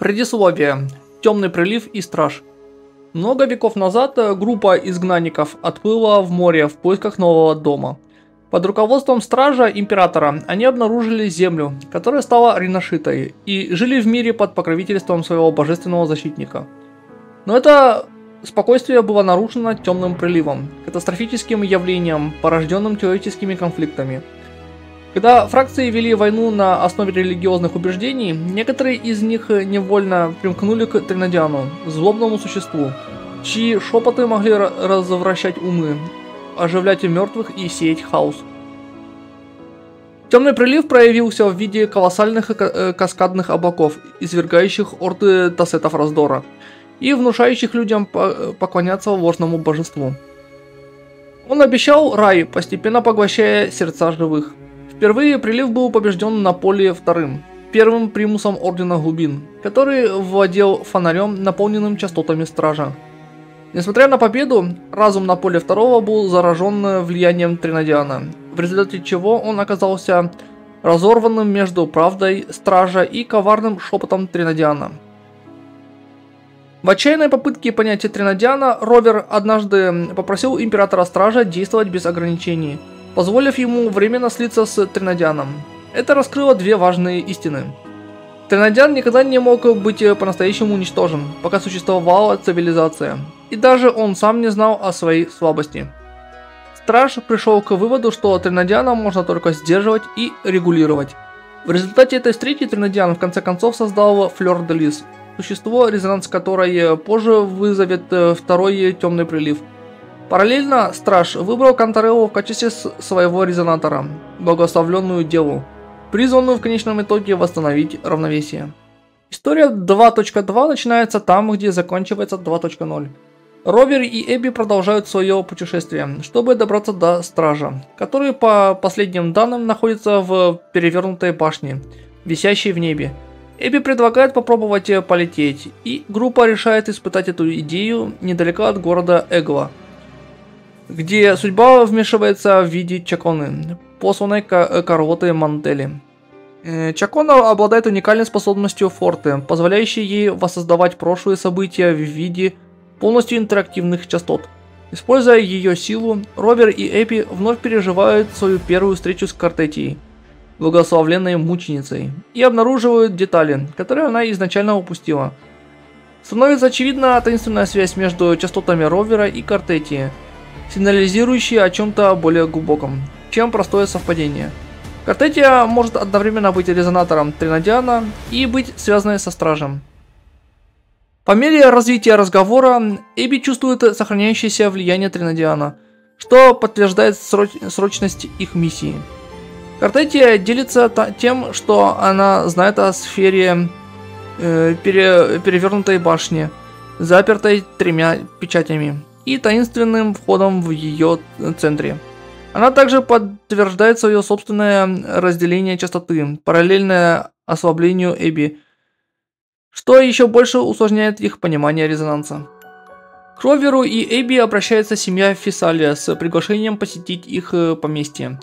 Предисловие. Темный прилив и страж. Много веков назад группа изгнанников отплыла в море в поисках нового дома. Под руководством стража императора они обнаружили землю, которая стала реношитой, и жили в мире под покровительством своего божественного защитника. Но это спокойствие было нарушено темным приливом, катастрофическим явлением, порожденным человеческими конфликтами. Когда фракции вели войну на основе религиозных убеждений, некоторые из них невольно примкнули к Тринадиану, злобному существу, чьи шепоты могли развращать умы, оживлять мертвых и сеять хаос. Темный прилив проявился в виде колоссальных каскадных облаков, извергающих орды тассетов раздора, и внушающих людям поклоняться ложному божеству. Он обещал рай, постепенно поглощая сердца живых. Впервые прилив был побежден на поле вторым, первым примусом Ордена Глубин, который владел фонарем, наполненным частотами стража. Несмотря на победу, разум на поле второго был заражен влиянием Тринадиана, в результате чего он оказался разорванным между правдой стража и коварным шепотом Тринадиана. В отчаянной попытке понять Тринадиана, Ровер однажды попросил императора стража действовать без ограничений, позволив ему временно слиться с Тринадианом. Это раскрыло две важные истины. Тринадиан никогда не мог быть по-настоящему уничтожен, пока существовала цивилизация, и даже он сам не знал о своей слабости. Страж пришел к выводу, что Тринадиана можно только сдерживать и регулировать. В результате этой встречи Тринадиан в конце концов создал Флёр де Лис, существо, резонанс которой позже вызовет второй темный прилив. Параллельно Страж выбрал Кантареллу в качестве своего резонатора, благословленную деву, призванную в конечном итоге восстановить равновесие. История 2.2 начинается там, где заканчивается 2.0. Ровер и Эбби продолжают свое путешествие, чтобы добраться до Стража, который, по последним данным, находится в перевернутой башне, висящей в небе. Эбби предлагает попробовать полететь, и группа решает испытать эту идею недалеко от города Эгла, где судьба вмешивается в виде Чаконы, посланной Карлотой Мантели. Чакона обладает уникальной способностью Форте, позволяющей ей воссоздавать прошлые события в виде полностью интерактивных частот. Используя ее силу, Ровер и Эбби вновь переживают свою первую встречу с Картетией, благословленной мученицей, и обнаруживают детали, которые она изначально упустила. Становится очевидна таинственная связь между частотами Ровера и Картетии, сигнализирующие о чем-то более глубоком, чем простое совпадение. Картетия может одновременно быть резонатором Тринадиана и быть связанной со Стражем. По мере развития разговора, Эбби чувствует сохраняющееся влияние Тринадиана, что подтверждает срочность их миссии. Картетия делится тем, что она знает о сфере перевернутой башни, запертой 3 печатями, и таинственным входом в ее центре. Она также подтверждает свое собственное разделение частоты, параллельное ослаблению Эбби, что еще больше усложняет их понимание резонанса. К Роверу и Эбби обращается семья Фессалия с приглашением посетить их поместье.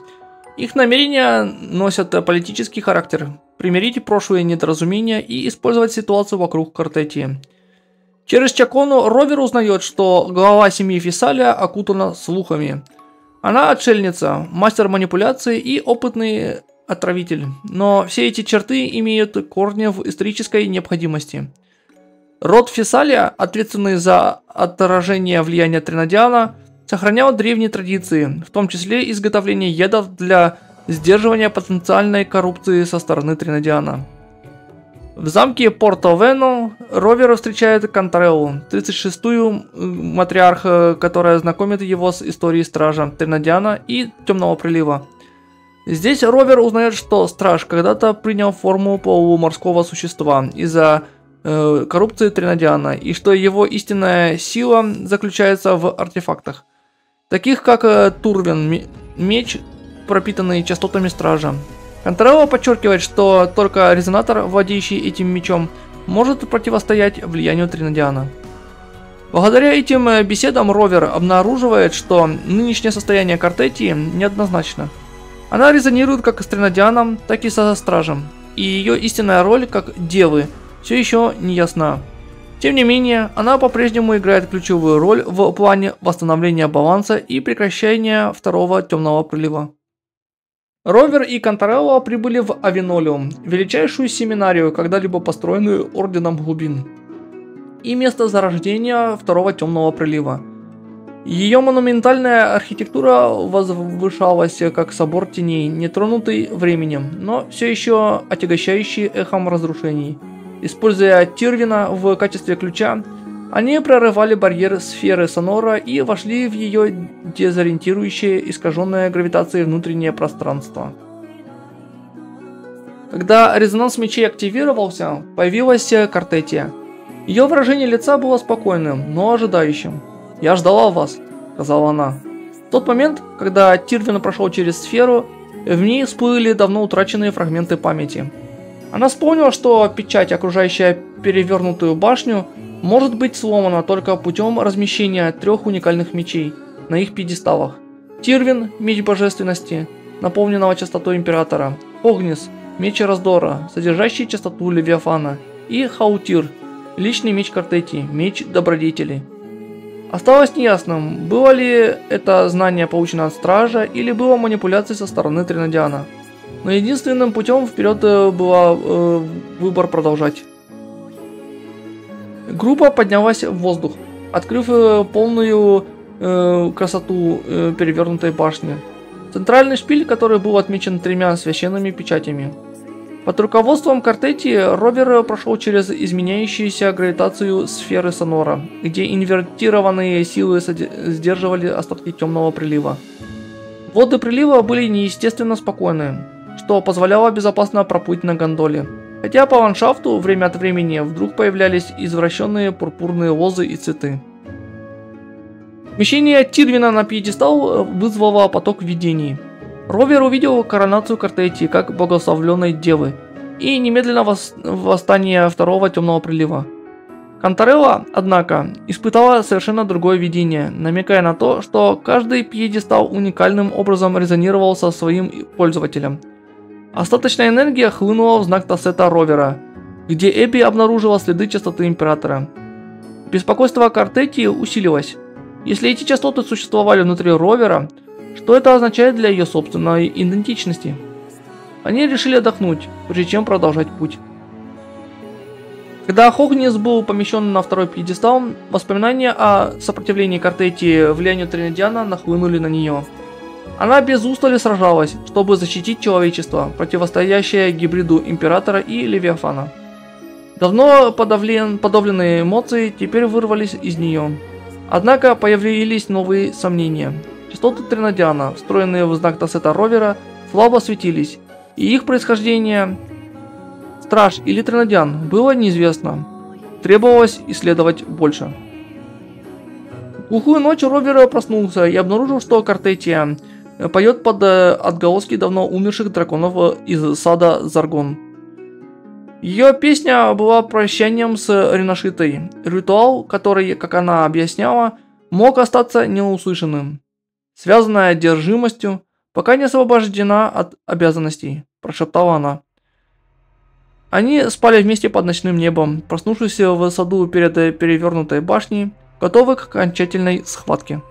Их намерения носят политический характер, примирить прошлые недоразумения и использовать ситуацию вокруг Картетии. Через Чакону Ровер узнает, что глава семьи Фессалия окутана слухами. Она отшельница, мастер манипуляции и опытный отравитель, но все эти черты имеют корни в исторической необходимости. Род Фессалия, ответственный за отражение влияния Тринадиана, сохранял древние традиции, в том числе изготовление ядов для сдерживания потенциальной коррупции со стороны Тринадиана. В замке Порто-Вено Ровер встречает Кантареллу, 36-ю матриарх, которая знакомит его с историей Стража, Тринадиана и Темного Прилива. Здесь Ровер узнает, что Страж когда-то принял форму полуморского существа из-за коррупции Тринадиана, и что его истинная сила заключается в артефактах, таких как Турвин, меч, пропитанный частотами Стража. Кантарелла подчеркивает, что только резонатор, владеющий этим мечом, может противостоять влиянию Тринадиана. Благодаря этим беседам Ровер обнаруживает, что нынешнее состояние Картетии неоднозначно. Она резонирует как с Тринадианом, так и со Стражем, и ее истинная роль как девы все еще не ясна. Тем не менее, она по-прежнему играет ключевую роль в плане восстановления баланса и прекращения второго темного прилива. Ровер и Кантарелла прибыли в Авинолиум, величайшую семинарию, когда-либо построенную Орденом Глубин, и место зарождения второго темного прилива. Ее монументальная архитектура возвышалась как собор теней, нетронутый временем, но все еще отягощающий эхом разрушений. Используя Тирвина в качестве ключа, они прорывали барьер сферы Сонора и вошли в ее дезориентирующее, искаженное гравитацией внутреннее пространство. Когда резонанс мечей активировался, появилась Картетия. Ее выражение лица было спокойным, но ожидающим. «Я ждала вас», — сказала она. В тот момент, когда Тирвин прошел через сферу, в ней всплыли давно утраченные фрагменты памяти. Она вспомнила, что печать, окружающая перевернутую башню, может быть сломана только путем размещения 3 уникальных мечей на их пьедесталах. Тирвин – меч божественности, наполненного частотой Императора, Огнис – меч раздора, содержащий частоту Левиафана, и Хаутир – личный меч Картетии, меч добродетели. Осталось неясным, было ли это знание получено от Стража или было манипуляцией со стороны Тринодиана. Но единственным путем вперед был выбор продолжать. Группа поднялась в воздух, открыв полную красоту перевернутой башни. Центральный шпиль, который был отмечен 3 священными печатями. Под руководством Картетии ровер прошел через изменяющуюся гравитацию сферы Сонора, где инвертированные силы сдерживали остатки темного прилива. Воды прилива были неестественно спокойны, что позволяло безопасно проплыть на гондоле. Хотя по ландшафту время от времени вдруг появлялись извращенные пурпурные лозы и цветы. Смещение Тирвина на пьедестал вызвало поток видений. Ровер увидел коронацию Картетии как благословленной девы и немедленно восстание второго темного прилива. Кантарелла, однако, испытала совершенно другое видение, намекая на то, что каждый пьедестал уникальным образом резонировал со своим пользователем. Остаточная энергия хлынула в знак Тассета Ровера, где Эбби обнаружила следы частоты Императора. Беспокойство Картетии усилилось. Если эти частоты существовали внутри Ровера, что это означает для ее собственной идентичности? Они решили отдохнуть, прежде чем продолжать путь. Когда Хогнис был помещен на второй пьедестал, воспоминания о сопротивлении Картетии влиянию Тринодиана нахлынули на нее. Она без устали сражалась, чтобы защитить человечество, противостоящее гибриду Императора и Левиафана. Давно подавленные эмоции теперь вырвались из нее. Однако появились новые сомнения. Частоты Тринодиана, встроенные в знак Тассета Ровера, слабо светились, и их происхождение, Страж или Тринодиан, было неизвестно. Требовалось исследовать больше. В глухую ночь Ровер проснулся и обнаружил, что Картетия поет под отголоски давно умерших драконов из сада Заргон. Ее песня была прощанием с Ринашитой, ритуал, который, как она объясняла, мог остаться неуслышанным. Связанная одержимостью, пока не освобождена от обязанностей, прошептала она. Они спали вместе под ночным небом, проснувшись в саду перед перевернутой башней, готовы к окончательной схватке.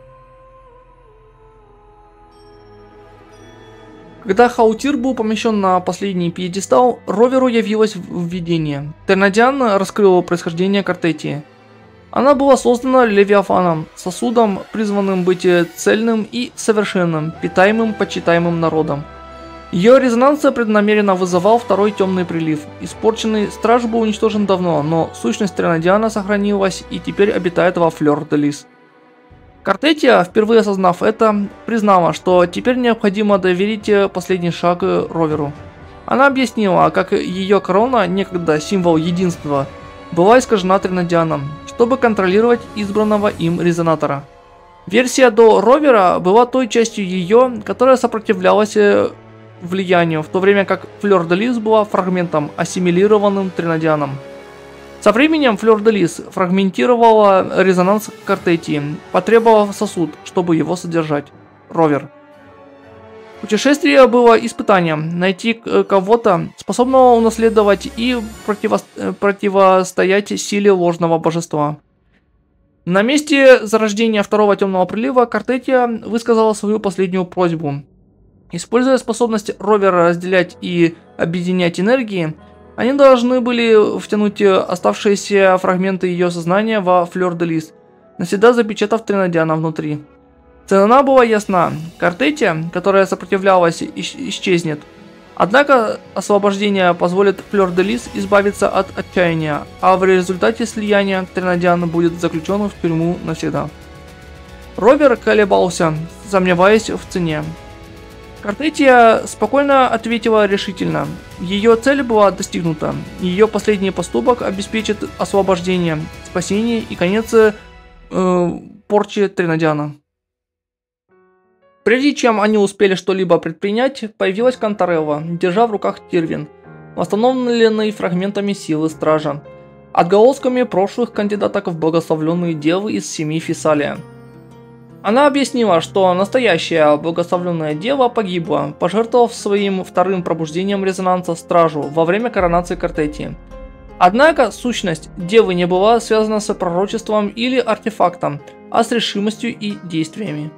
Когда Хаутир был помещен на последний пьедестал, Роверу явилось видение. Тринодиан раскрыл происхождение Картетии. Она была создана Левиафаном, сосудом, призванным быть цельным и совершенным, питаемым, почитаемым народом. Ее резонанс преднамеренно вызывал второй темный прилив. Испорченный страж был уничтожен давно, но сущность Тринодиана сохранилась и теперь обитает во Флёр-де-Лис. Картетия, впервые осознав это, признала, что теперь необходимо доверить последний шаг Роверу. Она объяснила, как ее корона, некогда символ единства, была искажена Тринодианом, чтобы контролировать избранного им резонатора. Версия до Ровера была той частью ее, которая сопротивлялась влиянию, в то время как Флёр-де-Лис была фрагментом, ассимилированным Тринодианом. Со временем Флёр-де-Лис фрагментировала резонанс Картетии, потребовав сосуд, чтобы его содержать. Ровер. Путешествие было испытанием. Найти кого-то, способного унаследовать и противостоять силе ложного божества. На месте зарождения второго темного прилива Картетия высказала свою последнюю просьбу. Используя способность ровера разделять и объединять энергии, они должны были втянуть оставшиеся фрагменты ее сознания во Флёр-де-Лис, навсегда запечатав Тринадиана внутри. Цена была ясна. Картетия, которая сопротивлялась, исчезнет. Однако освобождение позволит Флёр-де-Лис избавиться от отчаяния, а в результате слияния Тринадиан будет заключен в тюрьму навсегда. Ровер колебался, сомневаясь в цене. Картетия спокойно ответила решительно. Ее цель была достигнута. Ее последний поступок обеспечит освобождение, спасение и конец порчи Тринадиана. Прежде чем они успели что-либо предпринять, появилась Кантарелла, держа в руках Тирвин, восстановленный фрагментами силы Стража, отголосками прошлых кандидаток в благословленные девы из семьи Фессалия. Она объяснила, что настоящая благословленная дева погибла, пожертвовав своим вторым пробуждением резонанса Стражу во время коронации Картетии. Однако сущность девы не была связана с пророчеством или артефактом, а с решимостью и действиями.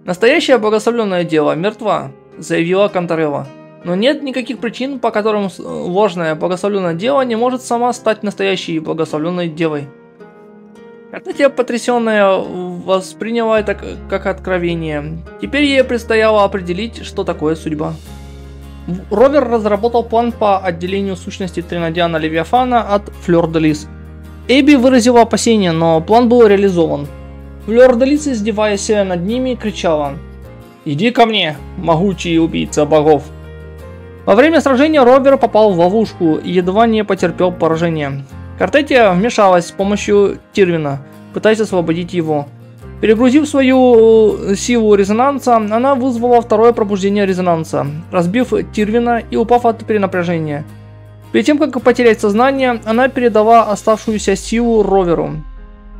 «Настоящая благословленная дева мертва», — заявила Кантарелла. «Но нет никаких причин, по которым ложная благословленная дева не может сама стать настоящей благословленной девой». Картетия, потрясенная, восприняла это как откровение. Теперь ей предстояло определить, что такое судьба. Ровер разработал план по отделению сущности Тринадиана Левиафана от Флёр-де-Лис. Эбби выразила опасения, но план был реализован. Флёр-де-Лис, издеваясь над ними, кричала: «Иди ко мне, могучий убийца богов!». Во время сражения Ровер попал в ловушку и едва не потерпел поражение. Картетия вмешалась с помощью Тирвина, пытаясь освободить его. Перегрузив свою силу резонанса, она вызвала второе пробуждение резонанса, разбив Тирвина и упав от перенапряжения. Перед тем, как потерять сознание, она передала оставшуюся силу Роверу.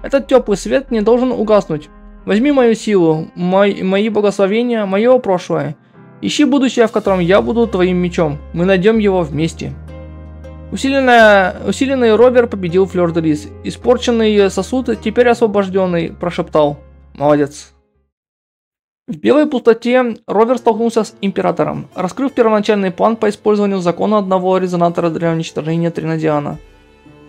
«Этот теплый свет не должен угаснуть. Возьми мою силу, мои благословения, мое прошлое. Ищи будущее, в котором я буду твоим мечом. Мы найдем его вместе». Усиленный Ровер победил Флёр-де-Лис. Испорченный сосуд, теперь освобожденный, прошептал: «Молодец». В белой пустоте Ровер столкнулся с Императором, раскрыв первоначальный план по использованию закона одного резонатора для уничтожения Тринадиана.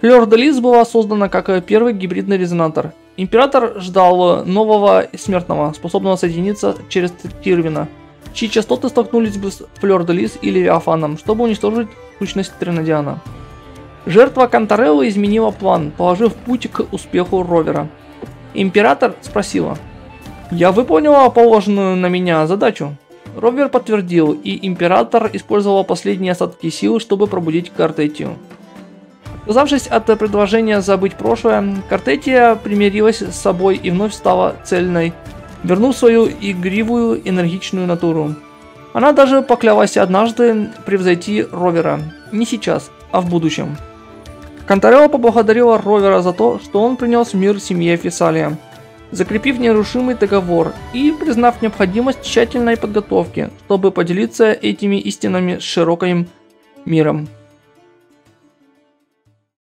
Флёр-де-Лис была создана как первый гибридный резонатор. Император ждал нового смертного, способного соединиться через Тирвина, чьи частоты столкнулись бы с Флёр-де-Лис и Левиафаном, чтобы уничтожить сущность Тринадиана. Жертва Кантареллы изменила план, положив путь к успеху Ровера. Император спросила: «Я выполнила положенную на меня задачу?» Ровер подтвердил, и Император использовал последние остатки сил, чтобы пробудить Картетию. Отказавшись от предложения забыть прошлое, Картетия примирилась с собой и вновь стала цельной, вернув свою игривую, энергичную натуру. Она даже поклялась однажды превзойти Ровера. Не сейчас, а в будущем. Кантарелла поблагодарила Ровера за то, что он принес мир семье Фессалия, закрепив нерушимый договор и признав необходимость тщательной подготовки, чтобы поделиться этими истинами с широким миром.